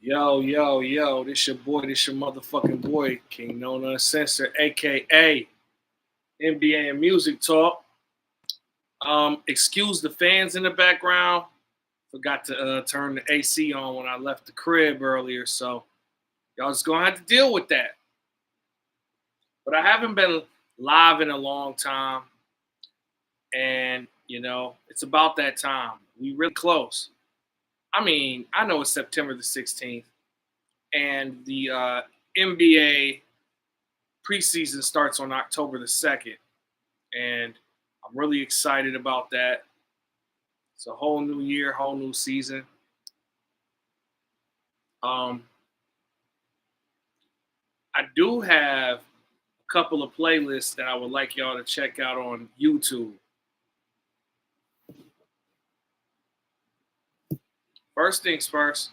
Yo, yo, yo, this your motherfucking boy, King Known Uncensored, aka NBA and Music Talk. Excuse the fans in the background. Forgot to turn the AC on when I left the crib earlier, so y'all just gonna have to deal with that. But I haven't been live in a long time, and it's about that time. We really close. I mean, I know it's September the 16th, and the NBA preseason starts on October the 2nd, and I'm really excited about that. It's a whole new year, whole new season. Um, I do have a couple of playlists that I would like y'all to check out on YouTube. First things first,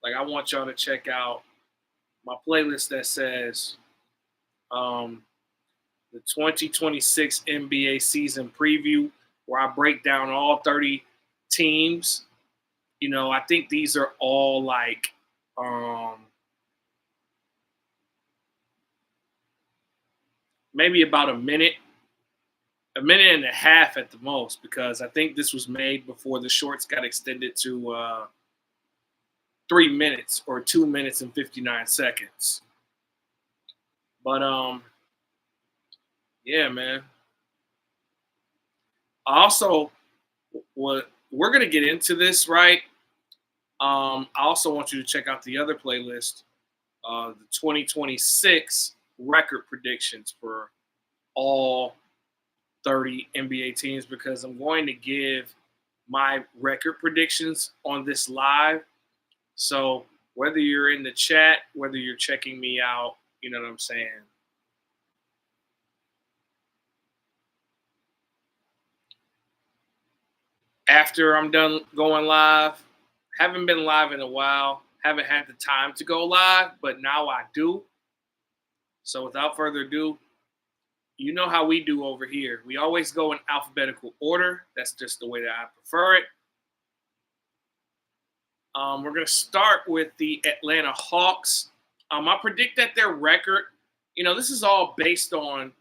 I want y'all to check out my playlist that says the 2026 NBA season preview, where I break down all 30 teams. I think these are all maybe about a minute and a half at the most, because I think this was made before the shorts got extended to 3 minutes or 2 minutes and 59 seconds. But yeah, man. Also, what we're gonna get into this, right? I also want you to check out the other playlist, the 2026 record predictions for all 30 NBA teams, because I'm going to give my record predictions on this live. So whether you're in the chat, whether you're checking me out, you know what I'm saying? After I'm done going live, haven't been live in a while, haven't had the time to go live, but now I do. So without further ado, you know how we do over here. We always go in alphabetical order. That's just the way that I prefer it. We're going to start with the Atlanta Hawks. I predict that their record, this is all based on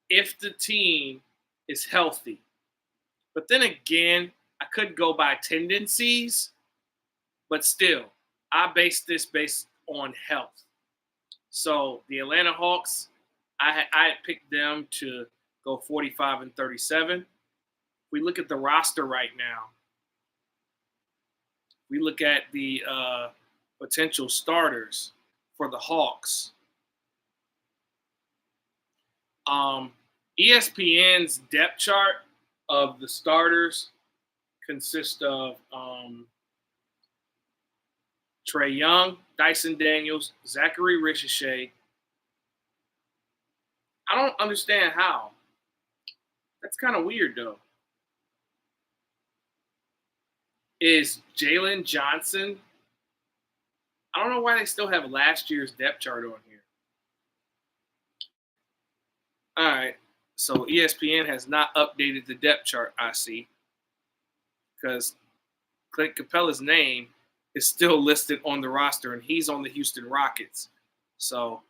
if the team is healthy. But then again, I could go by tendencies, but still, I base this based on health. So the Atlanta Hawks, I picked them to go 45-37. We look at the roster right now. We look at the potential starters for the Hawks. ESPN's depth chart of the starters consists of Trae Young, Dyson Daniels, Zachary Ricochet. I don't understand how. That's kind of weird, though. Is Jalen Johnson? I don't know why they still have last year's depth chart on here. All right. So ESPN has not updated the depth chart, I see, because Clint Capella's name is still listed on the roster, and he's on the Houston Rockets. So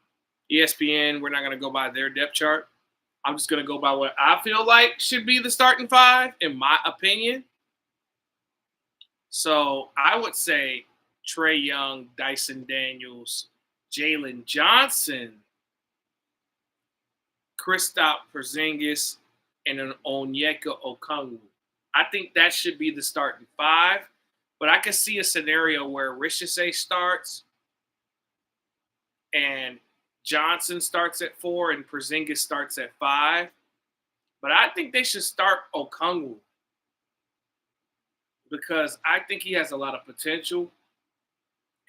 ESPN, we're not going to go by their depth chart. I'm just going to go by what I feel like should be the starting five, in my opinion. So I would say Trae Young, Dyson Daniels, Jalen Johnson, Kristaps Porzingis, and an Onyeka Okongwu. I think that should be the starting five. But I can see a scenario where Ricochet starts and Johnson starts at 4 and Porzingis starts at 5. But I think they should start Okongwu, because I think he has a lot of potential,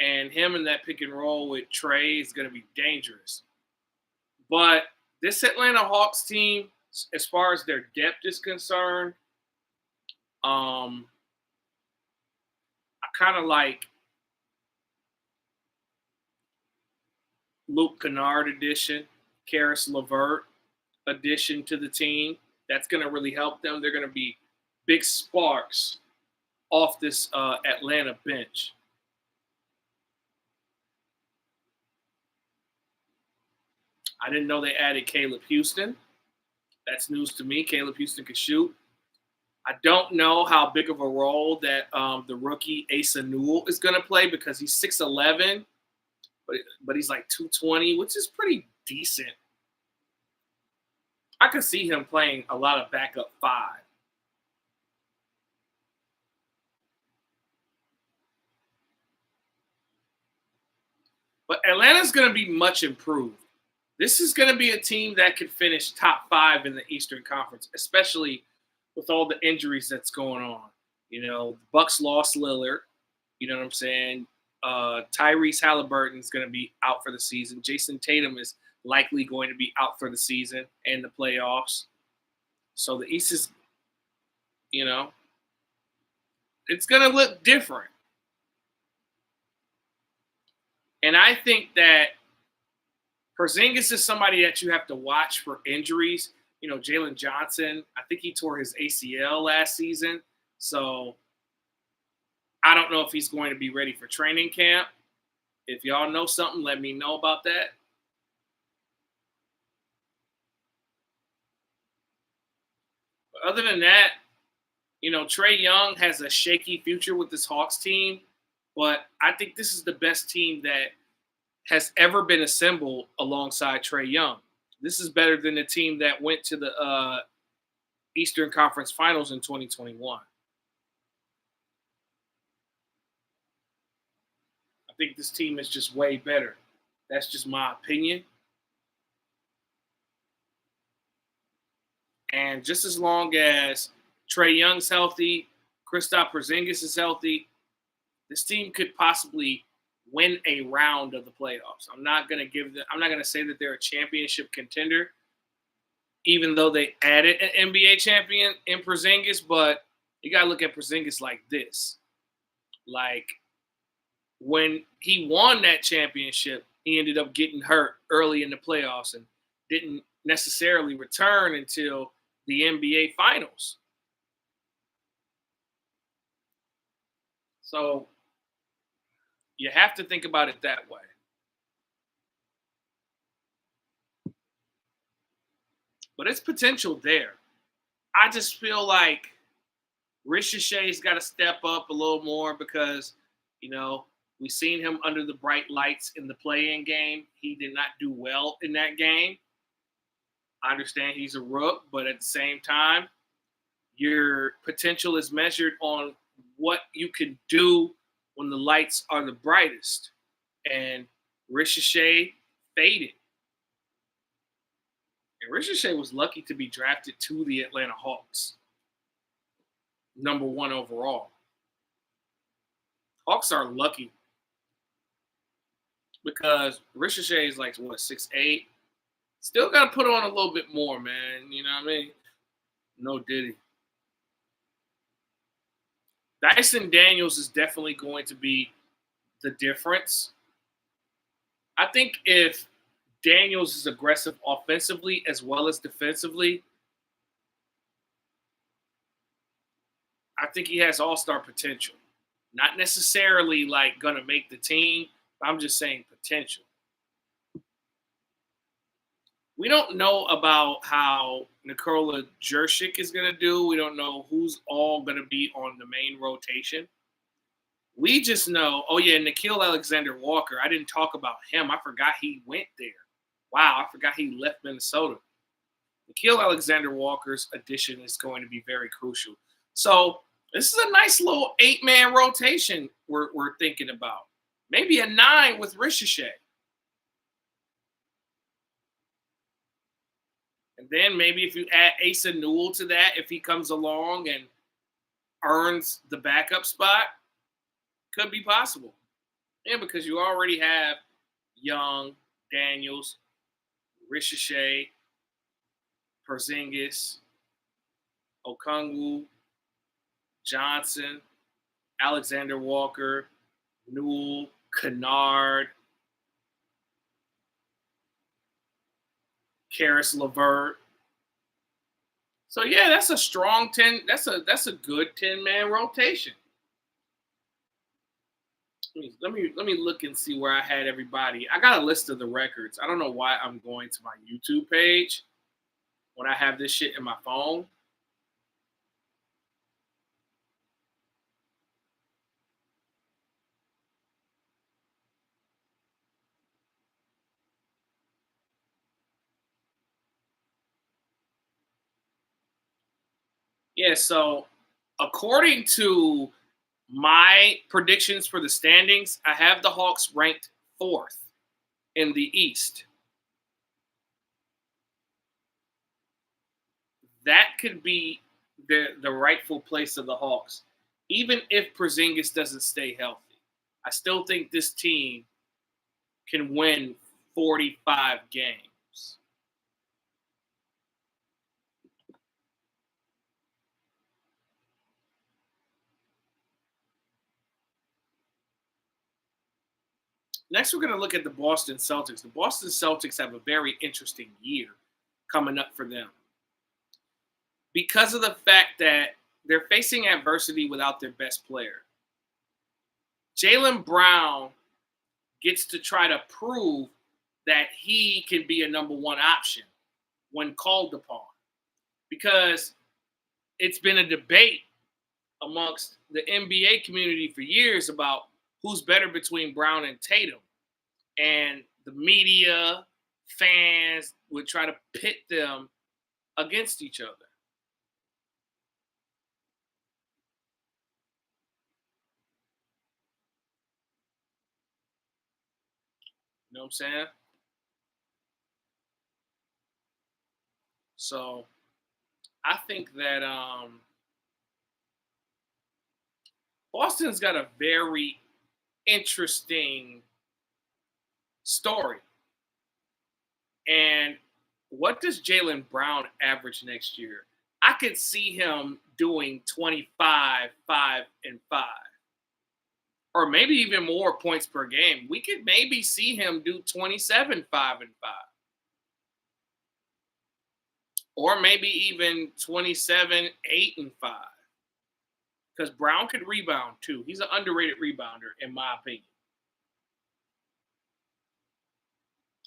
and him in that pick and roll with Trae is going to be dangerous. But this Atlanta Hawks team, as far as their depth is concerned, I kind of like Luke Kennard addition, Karis LeVert addition to the team. That's going to really help them. They're going to be big sparks off this Atlanta bench. I didn't know they added Caleb Houston. That's news to me. Caleb Houston could shoot. I don't know how big of a role that the rookie Asa Newell is going to play because he's 6'11", but he's like 220, which is pretty decent. I could see him playing a lot of backup five. But Atlanta's going to be much improved. This is going to be a team that could finish top 5 in the Eastern Conference, especially with all the injuries that's going on. You know, the Bucks lost Lillard. You know what I'm saying? Tyrese Halliburton is going to be out for the season. Jason Tatum is likely going to be out for the season and the playoffs. So the East is, you know, it's going to look different. And I think that Porzingis is somebody that you have to watch for injuries. You know, Jalen Johnson, I think he tore his ACL last season. So I don't know if he's going to be ready for training camp. If y'all know something, let me know about that. But other than that, you know, Trae Young has a shaky future with this Hawks team. But I think this is the best team that has ever been assembled alongside Trae Young. This is better than the team that went to the Eastern Conference Finals in 2021. I think this team is just way better. That's just my opinion. And just as long as Trae Young's healthy, Kristaps Porzingis is healthy, this team could possibly win a round of the playoffs. I'm not going to say that they're a championship contender, even though they added an NBA champion in Porzingis, but you got to look at Porzingis like this. Like, when he won that championship, he ended up getting hurt early in the playoffs and didn't necessarily return until the NBA Finals. So you have to think about it that way. But it's potential there. I just feel like Ricochet's got to step up a little more because, you know, we've seen him under the bright lights in the play-in game. He did not do well in that game. I understand he's a rook, but at the same time, your potential is measured on what you can do when the lights are the brightest. And Ricochet faded. And Ricochet was lucky to be drafted to the Atlanta Hawks. Number 1 overall. Hawks are lucky because Ricochet is like, what, 6'8"? Still got to put on a little bit more, man. You know what I mean? No Diddy. Dyson Daniels is definitely going to be the difference. I think if Daniels is aggressive offensively as well as defensively, I think he has all-star potential. Not necessarily like going to make the team. I'm just saying potential. We don't know about how Nikola Jurčić is going to do. We don't know who's all going to be on the main rotation. We just know, oh yeah, Nickeil Alexander-Walker. I didn't talk about him. I forgot he went there. Wow, I forgot he left Minnesota. Nickeil Alexander-Walker's addition is going to be very crucial. So this is a nice little 8-man rotation we're thinking about. Maybe a 9 with Ricochet. And then maybe if you add Asa Newell to that, if he comes along and earns the backup spot, could be possible. Yeah, because you already have Young, Daniels, Ricochet, Porzingis, Okongwu, Johnson, Alexander Walker, Newell, Kennard, Karis LeVert. So yeah, that's a strong 10. That's a good 10-man rotation. Let me look and see where I had everybody. I got a list of the records. I don't know why I'm going to my YouTube page when I have this shit in my phone. Yeah, so according to my predictions for the standings, I have the Hawks ranked fourth in the East. That could be the rightful place of the Hawks, even if Porzingis doesn't stay healthy. I still think this team can win 45 games. Next, we're going to look at the Boston Celtics. The Boston Celtics have a very interesting year coming up for them because of the fact that they're facing adversity without their best player. Jaylen Brown gets to try to prove that he can be a number one option when called upon, because it's been a debate amongst the NBA community for years about who's better between Brown and Tatum. And the media, fans would try to pit them against each other. You know what I'm saying? So I think that Boston's got a very interesting story. And what does Jaylen Brown average next year? I could see him doing 25, 5, and 5. Or maybe even more points per game. We could maybe see him do 27, 5, and 5. Or maybe even 27, 8, and 5. Because Brown could rebound too. He's an underrated rebounder, in my opinion.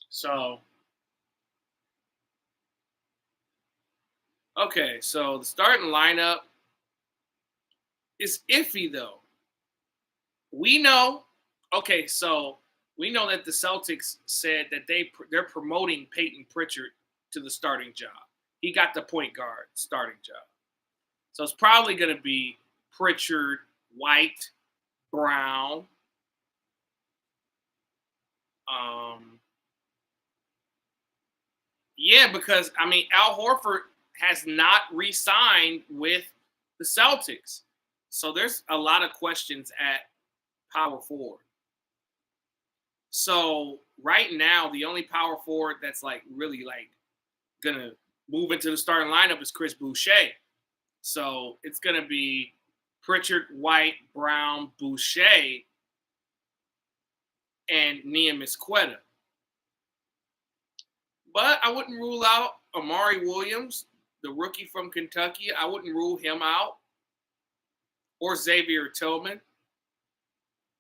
So, okay, so the starting lineup is iffy though. We know, okay, so we know that the Celtics said that they're promoting Peyton Pritchard to the starting job. He got the point guard starting job. So it's probably going to be Pritchard, White, Brown. Yeah, because I mean Al Horford has not re-signed with the Celtics, so there's a lot of questions at power forward. So right now, the only power forward that's like really like gonna move into the starting lineup is Chris Boucher. So it's gonna be Pritchard, White, Brown, Boucher, and Neemias Quetta. But I wouldn't rule out Amari Williams, the rookie from Kentucky. I wouldn't rule him out, or Xavier Tillman.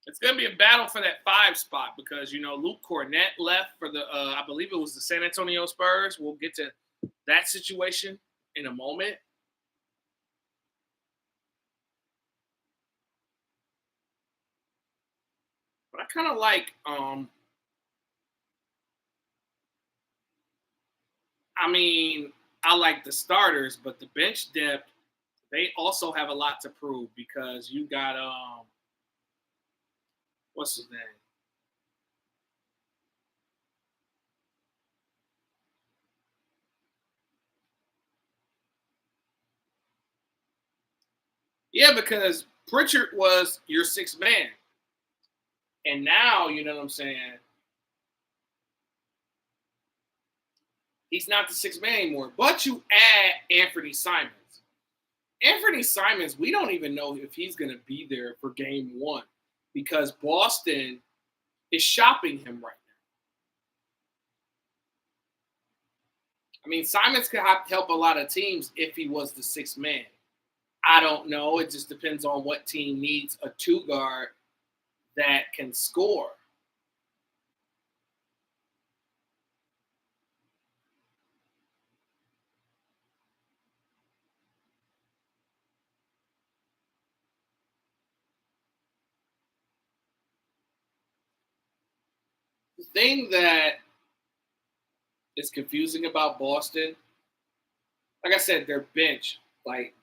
It's going to be a battle for that 5 spot because, you know, Luke Cornett left for the, I believe it was the San Antonio Spurs. We'll get to that situation in a moment. But I kind of like, I mean, I like the starters, but the bench depth, they also have a lot to prove because you got, what's his name? Yeah, because Pritchard was your 6th man. And now, you know what I'm saying? He's not the 6th man anymore. But you add Anthony Simons. Anthony Simons, we don't even know if he's going to be there for game 1 because Boston is shopping him right now. I mean, Simons could help a lot of teams if he was the 6th man. I don't know. It just depends on what team needs a 2 guard that can score. The thing that is confusing about Boston, like I said, their bench, like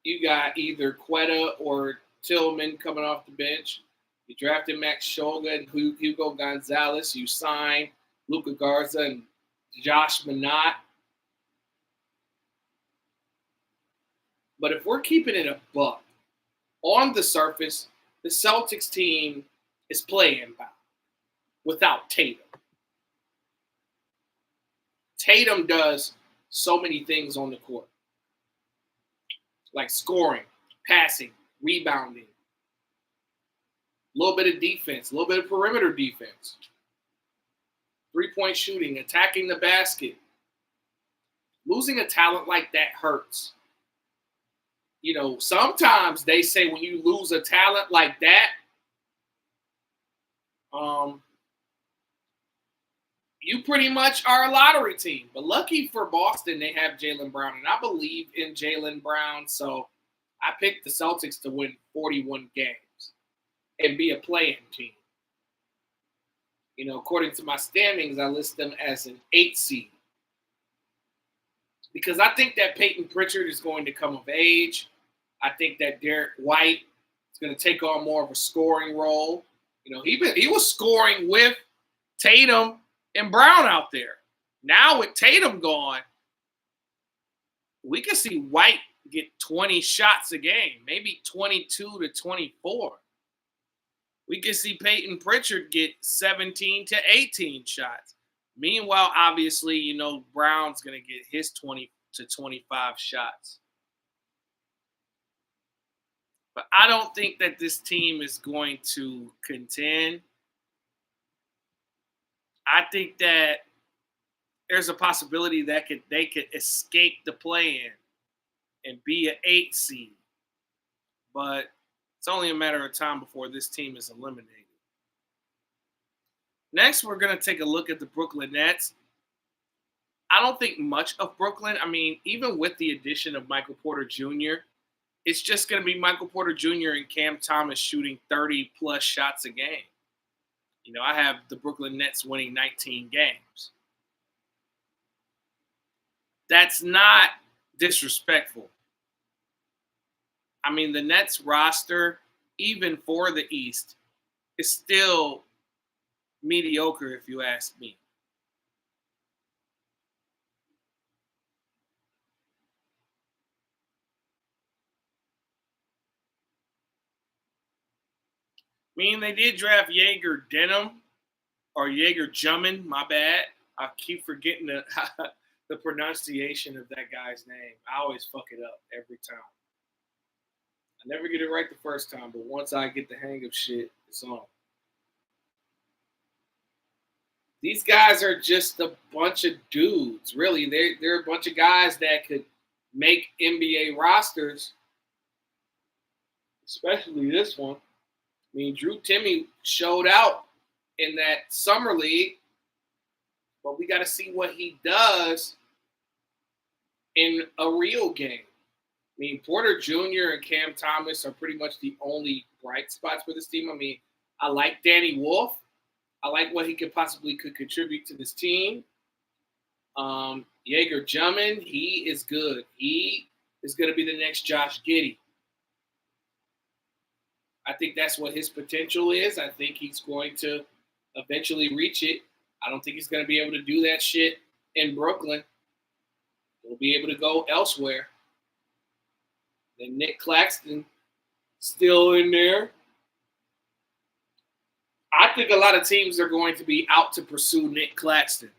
you got either Quetta or Tillman coming off the bench. You drafted Max Shoga and Hugo Gonzalez. You signed Luka Garza and Josh Minott. But if we're keeping it a buck, on the surface, the Celtics team is playing well without Tatum. Tatum does so many things on the court, like scoring, passing, rebounding, a little bit of defense, a little bit of perimeter defense, three-point shooting, attacking the basket. Losing a talent like that hurts. You know, sometimes they say when you lose a talent like that, you pretty much are a lottery team. But lucky for Boston, they have Jaylen Brown, and I believe in Jaylen Brown. So I picked the Celtics to win 41 games and be a play-in team. You know, according to my standings, I list them as an 8 seed. Because I think that Peyton Pritchard is going to come of age. I think that Derek White is going to take on more of a scoring role. You know, he was scoring with Tatum and Brown out there. Now with Tatum gone, we can see White get 20 shots a game, maybe 22 to 24. We can see Peyton Pritchard get 17 to 18 shots. Meanwhile, obviously, you know, Brown's going to get his 20 to 25 shots. But I don't think that this team is going to contend. I think that there's a possibility that they could escape the play-in and be an 8 seed. But it's only a matter of time before this team is eliminated. Next, we're going to take a look at the Brooklyn Nets. I don't think much of Brooklyn. I mean, even with the addition of Michael Porter Jr., it's just going to be Michael Porter Jr. and Cam Thomas shooting 30-plus shots a game. You know, I have the Brooklyn Nets winning 19 games. That's not disrespectful. I mean, the Nets roster, even for the East, is still mediocre, if you ask me. I mean, they did draft Jaeger Denham or Jaeger Jummin, my bad. I keep forgetting the pronunciation of that guy's name. I always fuck it up every time. I never get it right the first time, but once I get the hang of shit, it's on. These guys are just a bunch of dudes. Really, they're a bunch of guys that could make NBA rosters, especially this one. I mean, Drew Timme showed out in that summer league, but we got to see what he does in a real game. I mean, Porter Jr. and Cam Thomas are pretty much the only bright spots for this team. I mean, I like Danny Wolf. I like what he could contribute to this team. Jaeger Jummin, he is good. He is going to be the next Josh Giddey. I think that's what his potential is. I think he's going to eventually reach it. I don't think he's going to be able to do that shit in Brooklyn. He'll be able to go elsewhere. Then Nick Claxton still in there. I think a lot of teams are going to be out to pursue Nick Claxton,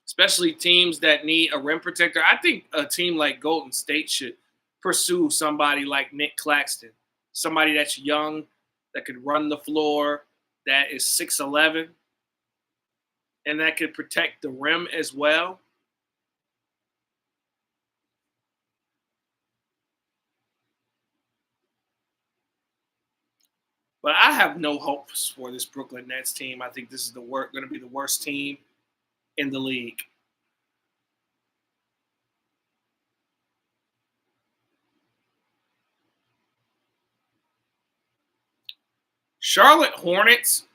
especially teams that need a rim protector. I think a team like Golden State should pursue somebody like Nick Claxton, somebody that's young, that could run the floor, that is 6'11", and that could protect the rim as well. But I have no hopes for this Brooklyn Nets team. I think this is going to be the worst team in the league. Charlotte Hornets,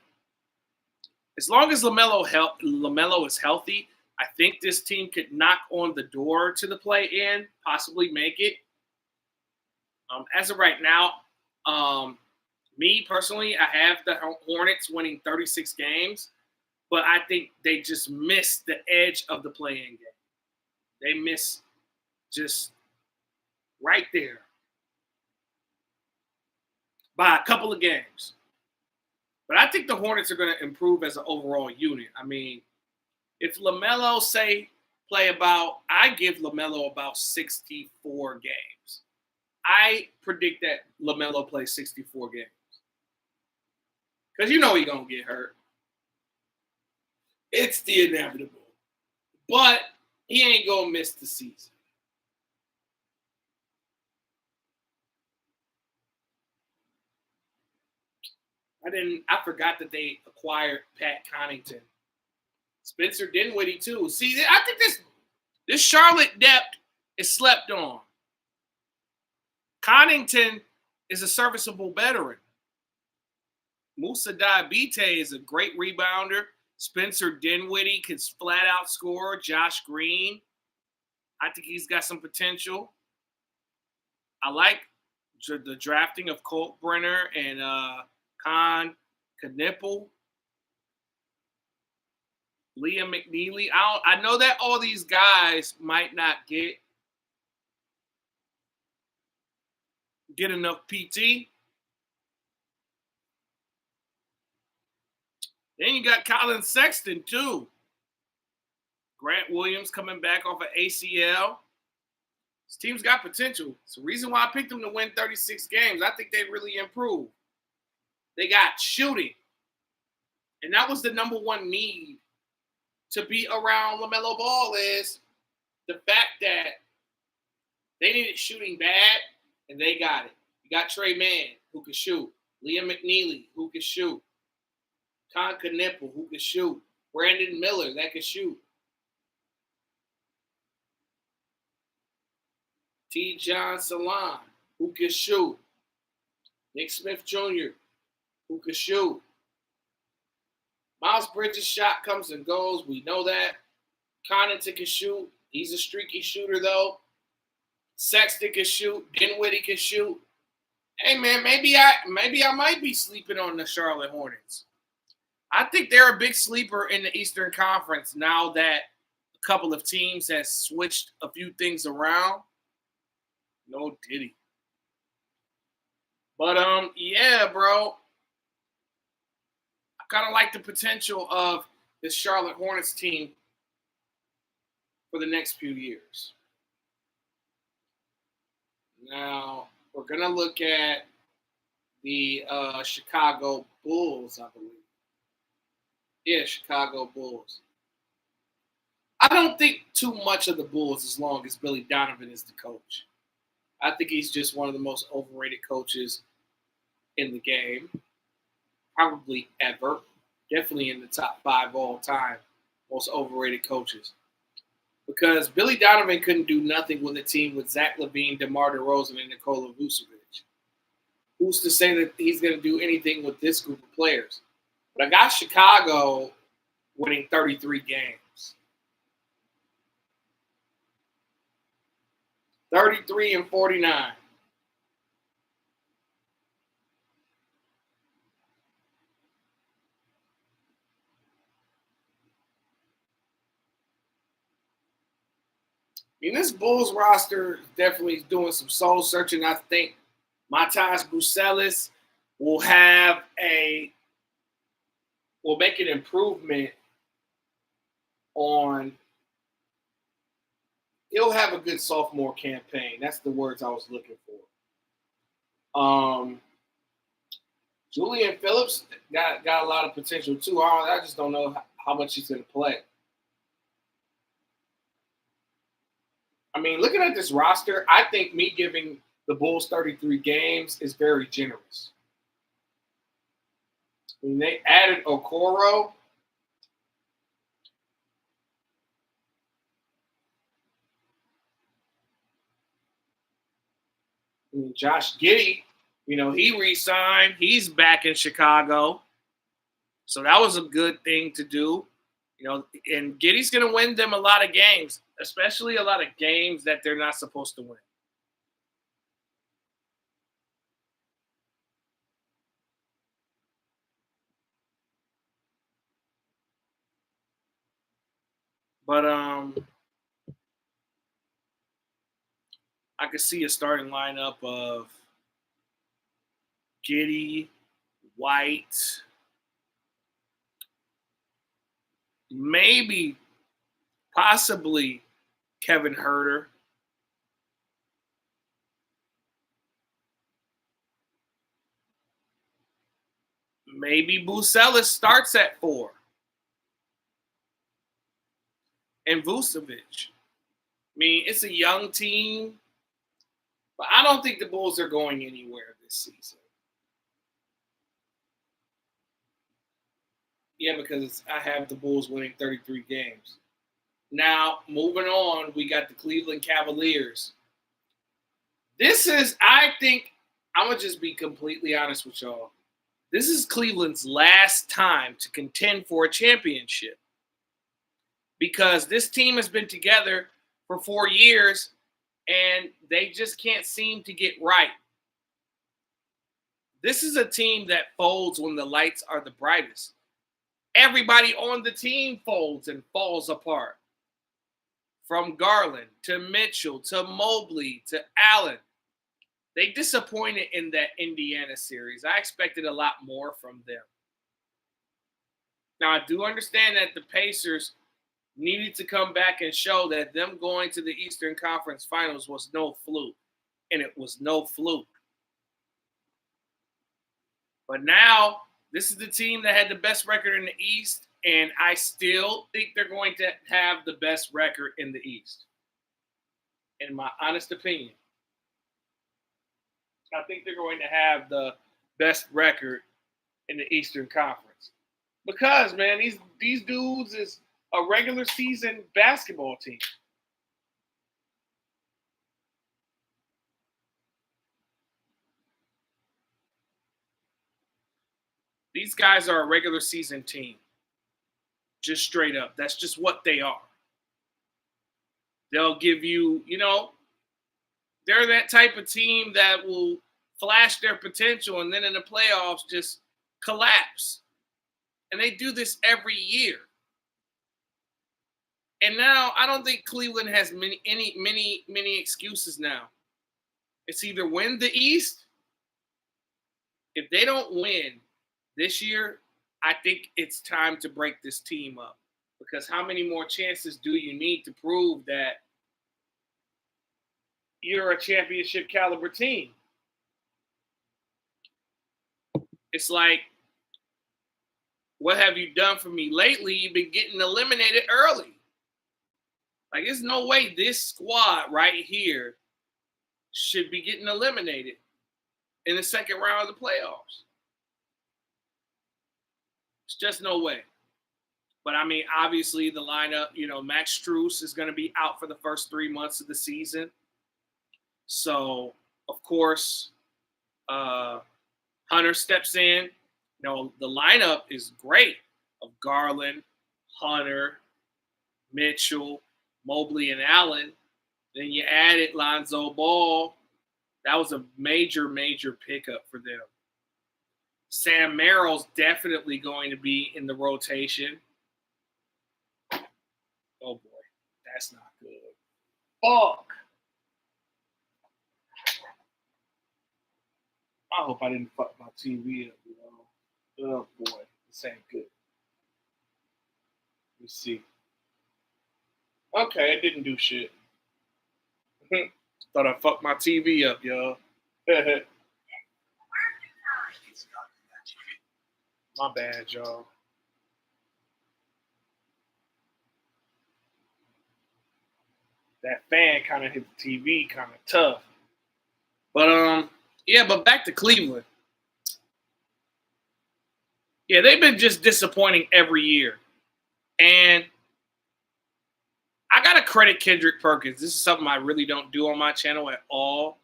as long as LaMelo is healthy, I think this team could knock on the door to the play-in, possibly make it. As of right now, me personally, I have the Hornets winning 36 games, but I think they just missed the edge of the play-in game. They miss just right there by a couple of games. But I think the Hornets are going to improve as an overall unit. I mean, if LaMelo I give LaMelo about 64 games. I predict that LaMelo plays 64 games. Because he's going to get hurt. It's the inevitable. But he ain't going to miss the season. I forgot that they acquired Pat Connaughton. Spencer Dinwiddie, too. See, I think this Charlotte depth is slept on. Connaughton is a serviceable veteran. Moussa Diabate is a great rebounder. Spencer Dinwiddie can flat out score. Josh Green, I think he's got some potential. I like the drafting of Colt Brenner and Con Knipple. Liam McNeely. I know that all these guys might not get enough PT. Then you got Colin Sexton, too. Grant Williams coming back off of ACL. This team's got potential. It's the reason why I picked them to win 36 games. I think they really improved. They got shooting. And that was the number one need to be around LaMelo Ball is the fact that they needed shooting bad, and they got it. You got Trey Mann, who can shoot. Liam McNeely, who can shoot. Con Knipple, who can shoot. Brandon Miller, that can shoot. T. John Salon, who can shoot. Nick Smith Jr., who can shoot. Miles Bridges' shot comes and goes. We know that. Connaughton can shoot. He's a streaky shooter, though. Sexton can shoot. Dinwiddie can shoot. Hey, man, maybe I might be sleeping on the Charlotte Hornets. I think they're a big sleeper in the Eastern Conference now that a couple of teams have switched a few things around. No Diddy. But, yeah, bro. I kind of like the potential of this Charlotte Hornets team for the next few years. Now, we're going to look at the Chicago Bulls, I believe. Yeah, Chicago Bulls. I don't think too much of the Bulls as long as Billy Donovan is the coach. I think he's just one of the most overrated coaches in the game, probably ever. Definitely in the top 5 all time, most overrated coaches. Because Billy Donovan couldn't do nothing with a team with Zach LaVine, DeMar DeRozan, and Nikola Vucevic. Who's to say that he's going to do anything with this group of players? But I got Chicago winning 33 games. 33-49. I mean, this Bulls roster definitely is doing some soul searching. I think Matas Bucelis will make an improvement on. He'll have a good sophomore campaign. That's the words I was looking for. Julian Phillips got a lot of potential too. I just don't know how much he's going to play. I mean, looking at this roster, I think me giving the Bulls 33 games is very generous. When they added Okoro, Josh Giddey, he re-signed. He's back in Chicago. So that was a good thing to do. And Giddey's going to win them a lot of games, especially a lot of games that they're not supposed to win. But I could see a starting lineup of Giddey, White, maybe, possibly Kevin Huerter. Maybe Bucelis starts at 4. And Vucevic. I mean, it's a young team, but I don't think the Bulls are going anywhere this season. Yeah, because I have the Bulls winning 33 games. Now, moving on, we got the Cleveland Cavaliers. This is, I think, I'm going to just be completely honest with y'all. This is Cleveland's last time to contend for a championship. Because this team has been together for 4 years, and they just can't seem to get right. This is a team that folds when the lights are the brightest. Everybody on the team folds and falls apart. From Garland to Mitchell to Mobley to Allen. They disappointed in that Indiana series. I expected a lot more from them. Now, I do understand that the Pacers needed to come back and show that them going to the Eastern Conference Finals was no fluke. And it was no fluke. But now, this is the team that had the best record in the East, and I still think they're going to have the best record in the East. In my honest opinion. I think they're going to have the best record in the Eastern Conference. Because, man, these dudes is a regular season basketball team. These guys are a regular season team. Just straight up. That's just what they are. They'll give you, they're that type of team that will flash their potential and then in the playoffs just collapse. And they do this every year. And now I don't think Cleveland has many excuses now. It's either win the East. If they don't win this year, I think it's time to break this team up. Because how many more chances do you need to prove that you're a championship caliber team? It's like, what have you done for me lately? You've been getting eliminated early. Like, there's no way this squad right here should be getting eliminated in the second round of the playoffs. It's just no way. But, I mean, obviously the lineup, Max Strus is going to be out for the first 3 months of the season. So, of course, Hunter steps in. The lineup is great of Garland, Hunter, Mitchell, Mobley, and Allen. Then you added Lonzo Ball. That was a major, major pickup for them. Sam Merrill's definitely going to be in the rotation. Oh, boy. That's not good. Fuck. I hope I didn't fuck my TV up, Oh, boy. This ain't good. Let's see. Okay, it didn't do shit. Thought I fucked my TV up, y'all. My bad, y'all. That fan kind of hit the TV kind of tough. But, but back to Cleveland. Yeah, they've been just disappointing every year. And I got to credit Kendrick Perkins. This is something I really don't do on my channel at all.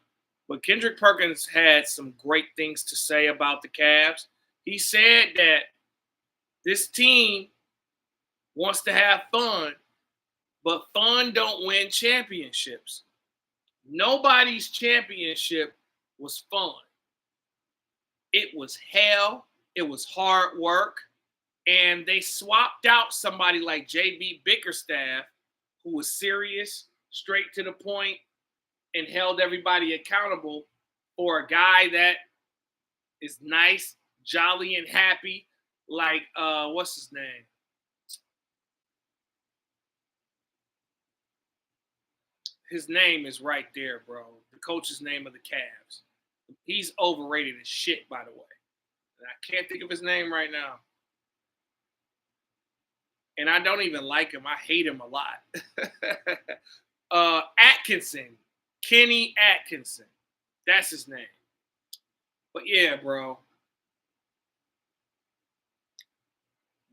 But Kendrick Perkins had some great things to say about the Cavs. He said that this team wants to have fun, but fun don't win championships. Nobody's championship was fun. It was hell. It was hard work. And they swapped out somebody like JB Bickerstaff, who was serious, straight to the point, and held everybody accountable, for a guy that is nice, jolly, and happy, like what's his name? His name is right there, bro. The coach's name of the Cavs. He's overrated as shit, by the way. And I can't think of his name right now. And I don't even like him. I hate him a lot. Atkinson. Kenny Atkinson. That's his name. But yeah, bro.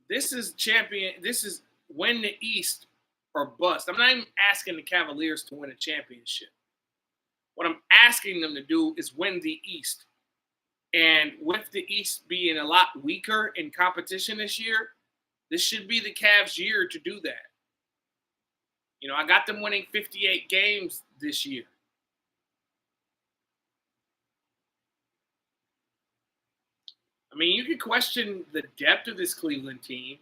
This is champion. This is win the East or bust. I'm not even asking the Cavaliers to win a championship. What I'm asking them to do is win the East. And with the East being a lot weaker in competition this year, this should be the Cavs' year to do that. You know, I got them winning 58 games this year. I mean, you could question the depth of this Cleveland team.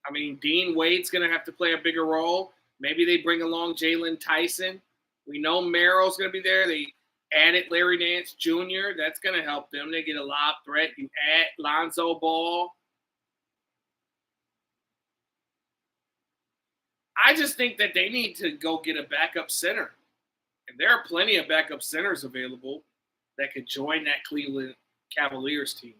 I mean, Dean Wade's going to have to play a bigger role. Maybe they bring along Jalen Tyson. We know Merrill's going to be there. They added Larry Nance Jr. That's going to help them. They get a lob threat. You add Lonzo Ball. I just think that they need to go get a backup center. And there are plenty of backup centers available that could join that Cleveland Cavaliers team.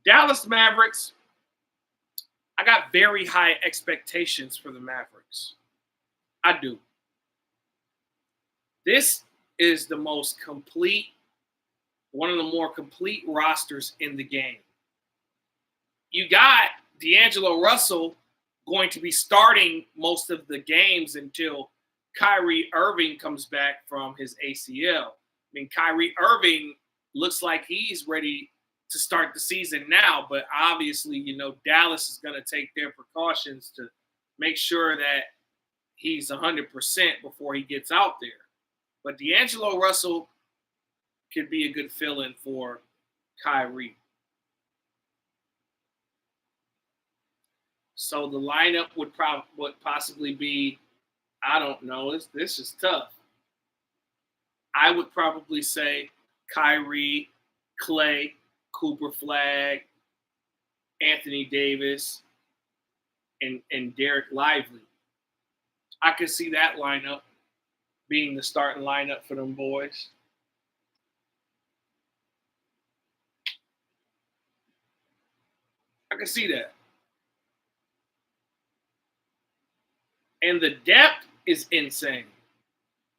Dallas Mavericks, I got very high expectations for the Mavericks. I do. This is the most complete, one of the more complete rosters in the game. You got D'Angelo Russell going to be starting most of the games until Kyrie Irving comes back from his ACL. I mean, Kyrie Irving looks like he's ready to start the season now, but obviously, you know, Dallas is going to take their precautions to make sure that he's 100% before he gets out there. But D'Angelo Russell could be a good fill-in for Kyrie. So the lineup would possibly be, I don't know, this is tough. I would probably say Kyrie, Clay, Cooper Flag, Anthony Davis, and Derek Lively. I could see that lineup being the starting lineup for them boys. I can see that. And the depth is insane.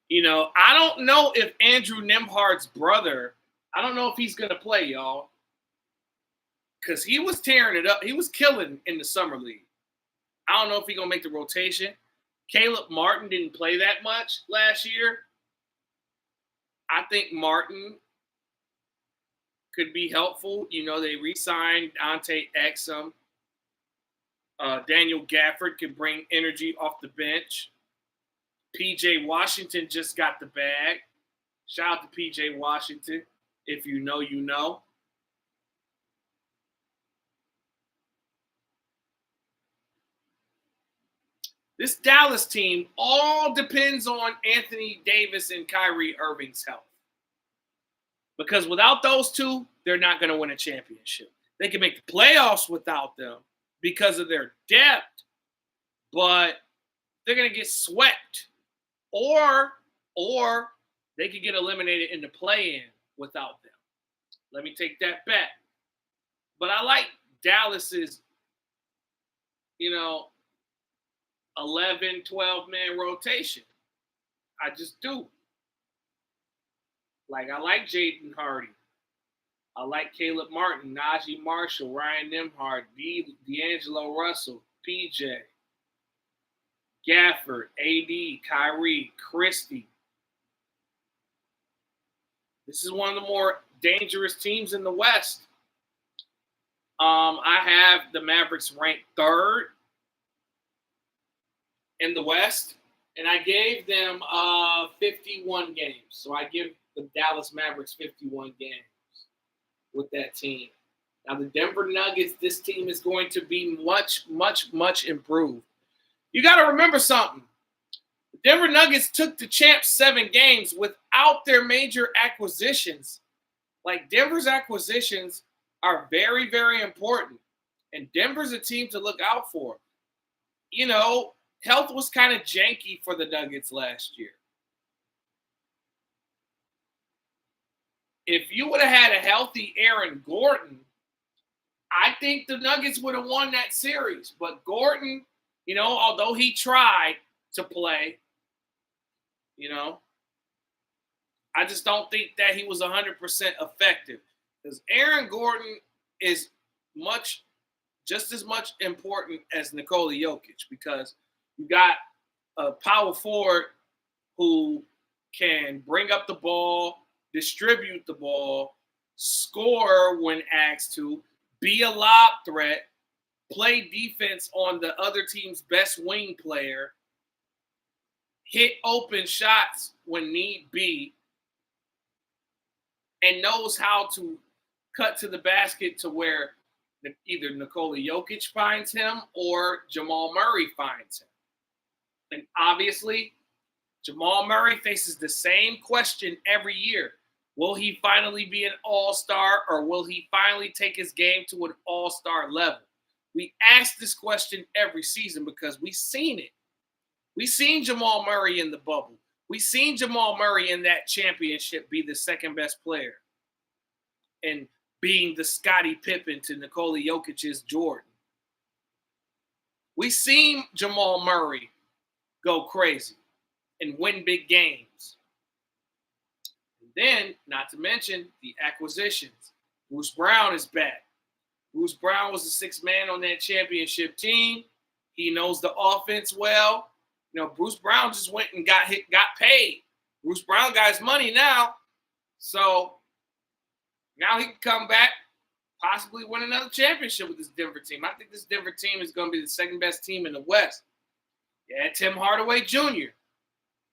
You know, I don't know if Andrew Nembhard's brother, I don't know if he's going to play, y'all. Because he was tearing it up. He was killing in the summer league. I don't know if he's going to make the rotation. Caleb Martin didn't play that much last year. I think Martin could be helpful. You know, they re-signed Dante Exum. Daniel Gafford can bring energy off the bench. PJ Washington just got the bag. Shout out to PJ Washington. If you know, you know. This Dallas team all depends on Anthony Davis and Kyrie Irving's health. Because without those two, they're not going to win a championship. They can make the playoffs without them because of their depth, but they're going to get swept. Or they could get eliminated in the play-in without them. Let me take that back. But I like Dallas's, 11, 12-man rotation. I just do. Like, I like Jaden Hardy. I like Caleb Martin, Najee Marshall, Ryan Nembhard, D'Angelo Russell, PJ, Gafford, AD, Kyrie, Christie. This is one of the more dangerous teams in the West. I have the Mavericks ranked third in the West, and I gave them 51 games. So I give the Dallas Mavericks 51 games with that team. Now, the Denver Nuggets, this team is going to be much, much, much improved. You got to remember something. The Denver Nuggets took the champs 7 games without their major acquisitions. Like, Denver's acquisitions are very, very important. And Denver's a team to look out for. Health was kind of janky for the Nuggets last year. If you would have had a healthy Aaron Gordon, I think the Nuggets would have won that series. But Gordon, although he tried to play, I just don't think that he was 100% effective. Because Aaron Gordon is just as much important as Nikola Jokic, because you got a power forward who can bring up the ball, distribute the ball, score when asked to, be a lob threat, play defense on the other team's best wing player, hit open shots when need be, and knows how to cut to the basket to where either Nikola Jokic finds him or Jamal Murray finds him. And obviously, Jamal Murray faces the same question every year. Will he finally be an all-star, or will he finally take his game to an all-star level? We ask this question every season because we've seen it. We've seen Jamal Murray in the bubble. We've seen Jamal Murray in that championship be the second best player and being the Scottie Pippen to Nikola Jokic's Jordan. We've seen Jamal Murray go crazy and win big games. And then, not to mention the acquisitions. Bruce Brown is back. Bruce Brown was the sixth man on that championship team. He knows the offense well. Bruce Brown just went and got paid. Bruce Brown got his money now. So now he can come back, possibly win another championship with this Denver team. I think this Denver team is going to be the second best team in the West. Yeah, Tim Hardaway Jr.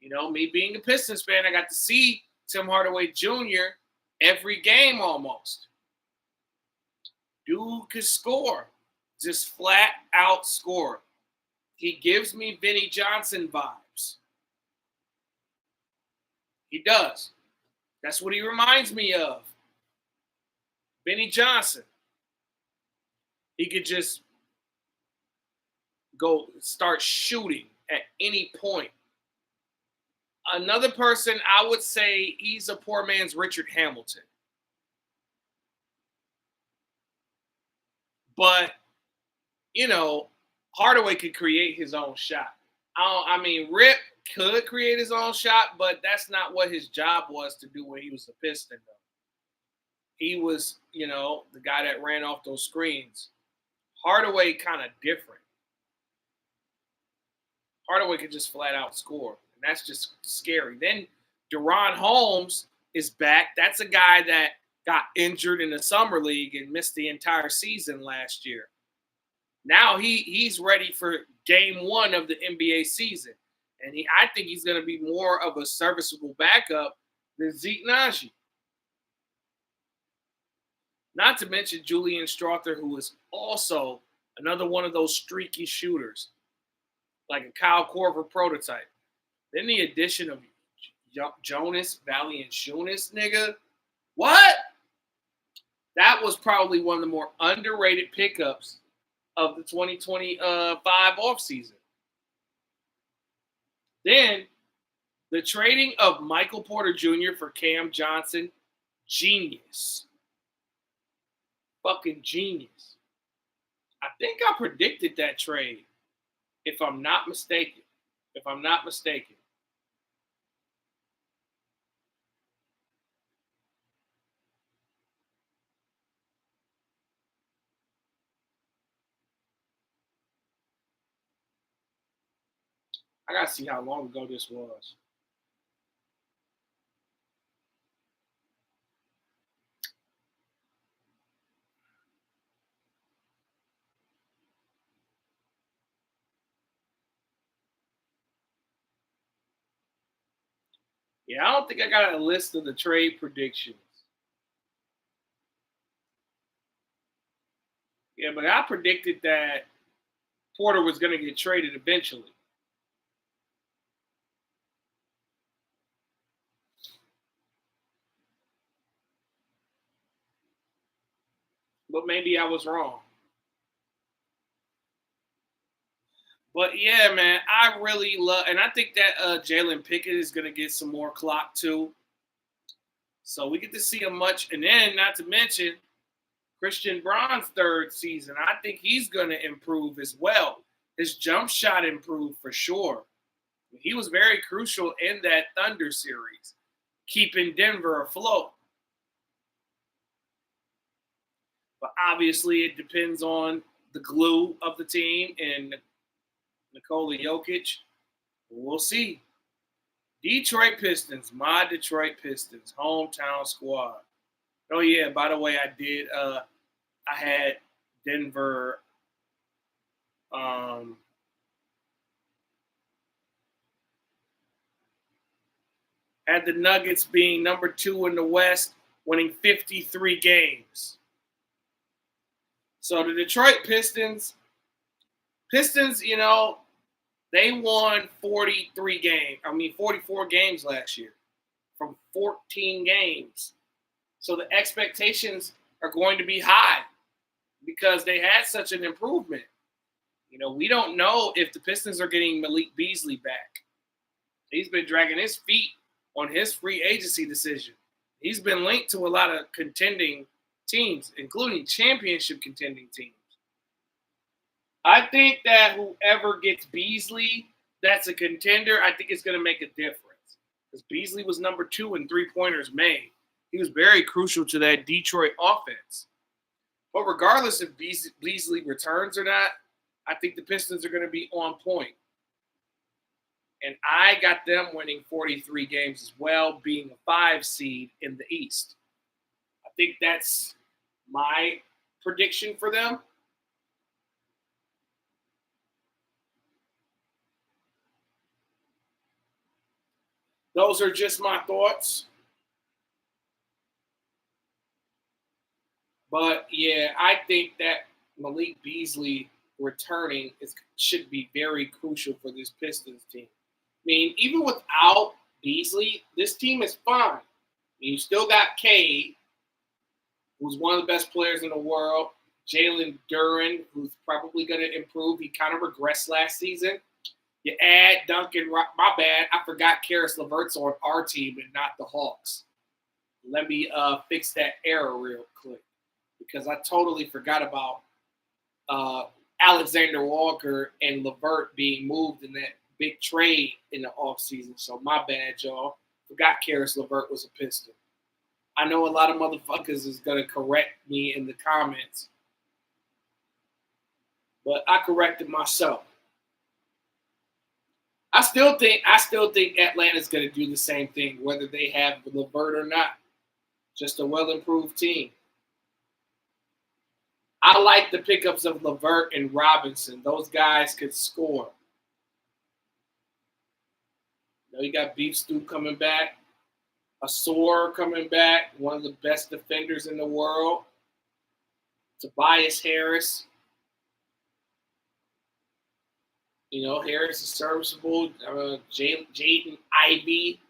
Me being a Pistons fan, I got to see Tim Hardaway Jr. every game almost. Dude can score. Just flat out score. He gives me Vinnie Johnson vibes. He does. That's what he reminds me of. Vinnie Johnson. He could just go start shooting at any point. Another person, I would say he's a poor man's Richard Hamilton. But, Hardaway could create his own shot. Rip could create his own shot, but that's not what his job was to do when he was a Piston, though. He was, the guy that ran off those screens. Hardaway kind of different. Hardaway could just flat out score, and that's just scary. Then Deron Holmes is back. That's a guy that got injured in the summer league and missed the entire season last year. Now he's ready for game 1 of the NBA season. And I think he's going to be more of a serviceable backup than Zeke Naji. Not to mention Julian Strawther, who is also another one of those streaky shooters, like a Kyle Korver prototype. Then the addition of Jonas Valanciunas, nigga. What? That was probably one of the more underrated pickups of the 2025 offseason. Then the trading of Michael Porter Jr. for Cam Johnson, genius. Fucking genius. I think I predicted that trade, if I'm not mistaken. If I'm not mistaken. I gotta see how long ago this was. Yeah, I don't think I got a list of the trade predictions. Yeah, but I predicted that Porter was going to get traded eventually. But maybe I was wrong. But yeah, man, I really love, and I think that Jalen Pickett is going to get some more clock too. So we get to see him much, and then not to mention Christian Braun's third season. I think he's going to improve as well. His jump shot improved for sure. He was very crucial in that Thunder series, keeping Denver afloat. But obviously, it depends on the glue of the team and Nikola Jokic. We'll see. Detroit Pistons, my Detroit Pistons, hometown squad. Oh yeah, by the way, I did. I had Denver. Um, had the Nuggets being number 2 in the West, winning 53 games. So the Detroit Pistons, they won 44 games last year from 14 games. So the expectations are going to be high because they had such an improvement. We don't know if the Pistons are getting Malik Beasley back. He's been dragging his feet on his free agency decision. He's been linked to a lot of contending teams, including championship contending teams. I think that whoever gets Beasley, that's a contender, I think it's going to make a difference. Because Beasley was number 2 in three-pointers made. He was very crucial to that Detroit offense. But regardless if Beasley returns or not, I think the Pistons are going to be on point. And I got them winning 43 games as well, being a 5 seed in the East. I think that's my prediction for them. Those are just my thoughts. But yeah, I think that Malik Beasley returning should be very crucial for this Pistons team. I mean, even without Beasley, this team is fine. You still got Cade, who's one of the best players in the world. Jalen Duren, who's probably going to improve. He kind of regressed last season. You add Duncan. My bad. I forgot Caris LeVert's on our team and not the Hawks. Let me fix that error real quick because I totally forgot about Alexander Walker and LeVert being moved in that big trade in the offseason. So my bad, y'all. Forgot Caris LeVert was a Piston. I know a lot of motherfuckers is going to correct me in the comments, but I corrected myself. I still think Atlanta's going to do the same thing, whether they have LeVert or not. Just a well-improved team. I like the pickups of LeVert and Robinson. Those guys could score. You got Beef Stew coming back. Asor coming back, one of the best defenders in the world. Tobias Harris. Harris is serviceable. Jaden Ivey.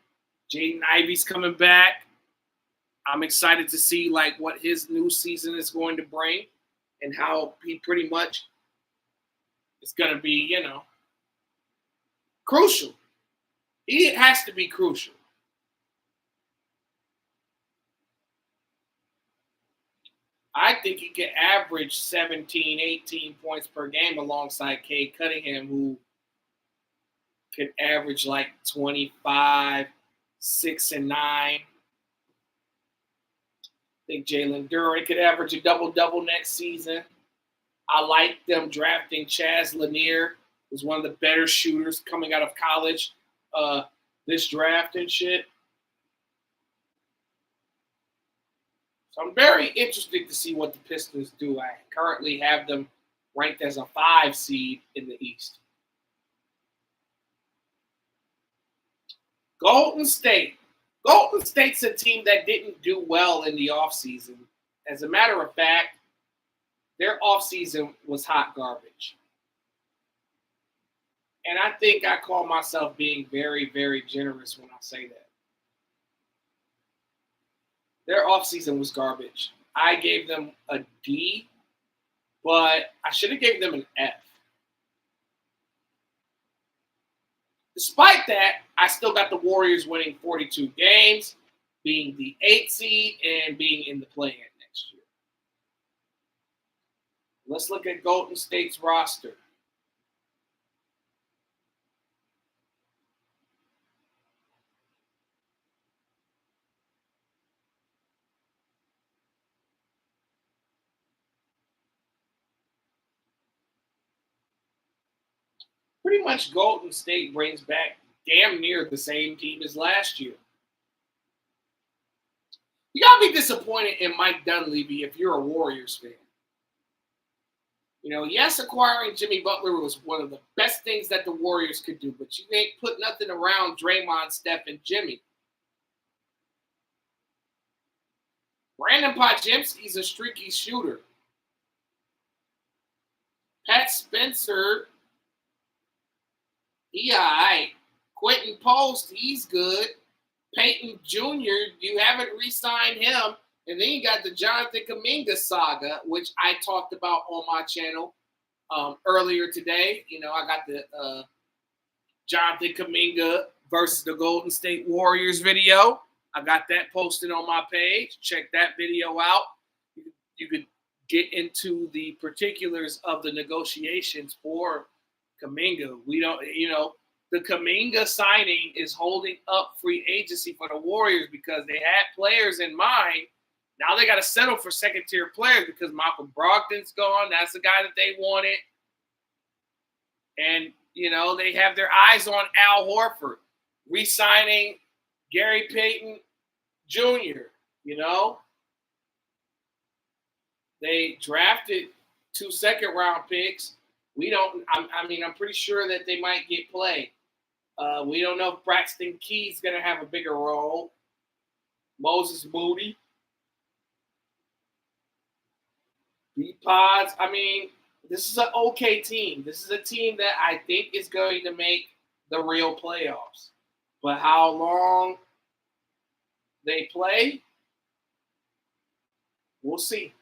Jaden Ivey's coming back. I'm excited to see like what his new season is going to bring and how he pretty much is going to be, crucial. He has to be crucial. I think he could average 17, 18 points per game alongside Cade Cunningham, who could average like 25, 6 and 9. I think Jalen Duren could average a double-double next season. I like them drafting Chaz Lanier, who's one of the better shooters coming out of college this draft and shit. So I'm very interested to see what the Pistons do. I currently have them ranked as a 5 seed in the East. Golden State. Golden State's a team that didn't do well in the offseason. As a matter of fact, their offseason was hot garbage. And I think I call myself being very, very generous when I say that. Their offseason was garbage. I gave them a D, but I should have given them an F. Despite that, I still got the Warriors winning 42 games, being the 8th seed, and being in the play-in next year. Let's look at Golden State's roster. Pretty much Golden State brings back damn near the same team as last year. You gotta be disappointed in Mike Dunleavy if you're a Warriors fan. Yes, acquiring Jimmy Butler was one of the best things that the Warriors could do, but you ain't put nothing around Draymond, Steph, and Jimmy. Brandon Podziemski's a streaky shooter. Pat Spencer, he all right. Quentin Post, he's good. Peyton Jr., you haven't re-signed him. And then you got the Jonathan Kuminga saga, which I talked about on my channel earlier today. I got the Jonathan Kuminga versus the Golden State Warriors video. I got that posted on my page. Check that video out. You could get into the particulars of the negotiations for Kuminga. We don't, the Kuminga signing is holding up free agency for the Warriors because they had players in mind. Now they got to settle for second-tier players because Malcolm Brogdon's gone. That's the guy that they wanted. And, they have their eyes on Al Horford, re-signing Gary Payton Jr., They drafted 2 second-round picks. I'm pretty sure that they might get played. We don't know if Braxton Key's going to have a bigger role. Moses Moody. B-Pods. This is an okay team. This is a team that I think is going to make the real playoffs. But how long they play, we'll see.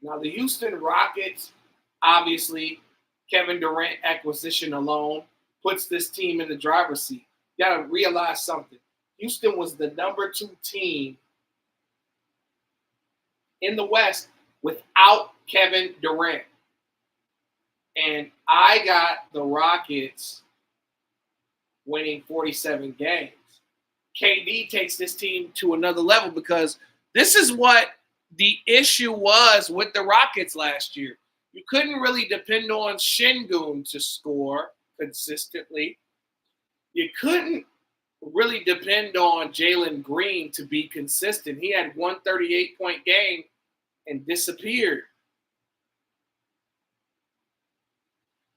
Now, the Houston Rockets, obviously, Kevin Durant acquisition alone puts this team in the driver's seat. You got to realize something. Houston was the number 2 team in the West without Kevin Durant. And I got the Rockets winning 47 games. KD takes this team to another level because this is what the issue was with the Rockets last year. You couldn't really depend on Şengün to score consistently. You couldn't really depend on Jalen Green to be consistent. He had one 38-point game and disappeared.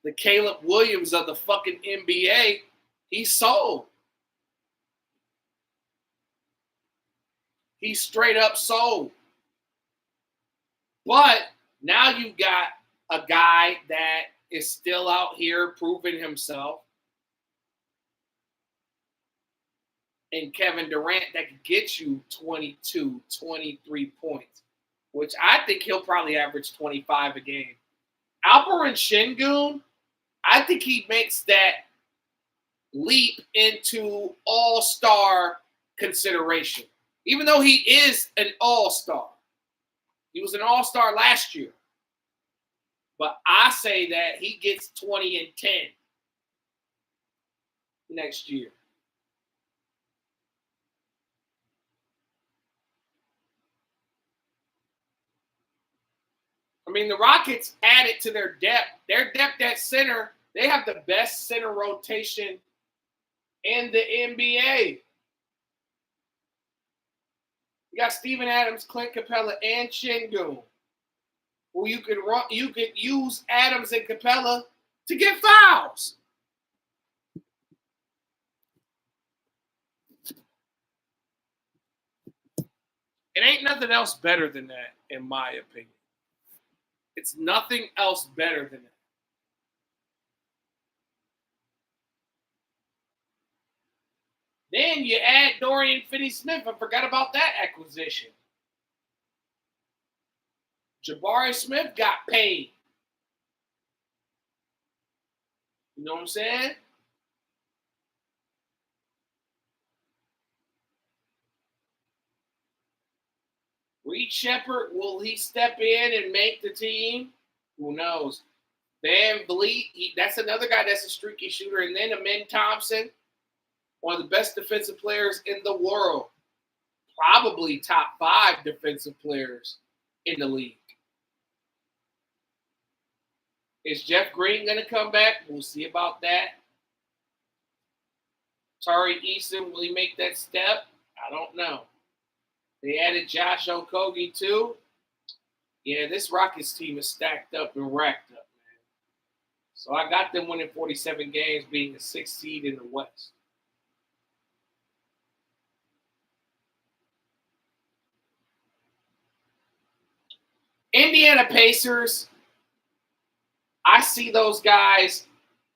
The Caleb Williams of the fucking NBA, he sold. He straight up sold. But now you got a guy that is still out here proving himself. and Kevin Durant that could get you 22, 23 points, which I think he'll probably average 25 a game. Alperen Şengün, I think he makes that leap into all-star consideration, even though he is an all-star. He was an all-star last year. But I say that he gets 20 and 10 next year. I mean, the Rockets added to their depth. Their depth at center, they have the best center rotation in the NBA. You got Steven Adams, Clint Capella, and Şengün. Well, you could use Adams and Capella to get fouls. It ain't nothing else better than that, in my opinion. It's nothing else better than that. Then you add Dorian Finney-Smith. I forgot about that acquisition. Jabari Smith got paid. You know what I'm saying? Reed Sheppard, will he step in and make the team? Who knows? Van Vliet, that's another guy that's a streaky shooter. And then Amen Thompson, one of the best defensive players in the world. Probably top 5 defensive players in the league. Is Jeff Green going to come back? We'll see about that. Tari Eason, will he make that step? I don't know. They added Josh Okogie too. Yeah, this Rockets team is stacked up and racked up, man. So I got them winning 47 games, being the 6th seed in the West. Indiana Pacers, I see those guys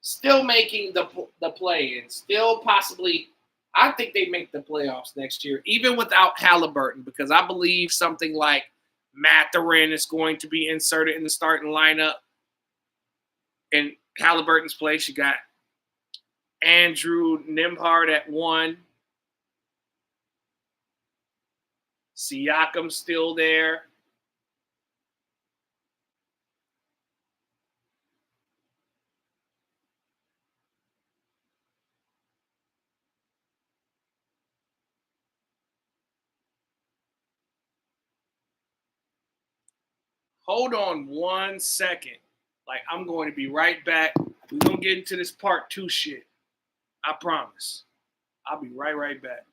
still making the play-in, still possibly. I think they make the playoffs next year, even without Halliburton, because I believe something like Mathurin is going to be inserted in the starting lineup. In Halliburton's place, you got Andrew Nembhard at 1. Siakam's still there. Hold on 1 second. Like, I'm going to be right back. We're going to get into this part 2 shit. I promise. I'll be right back.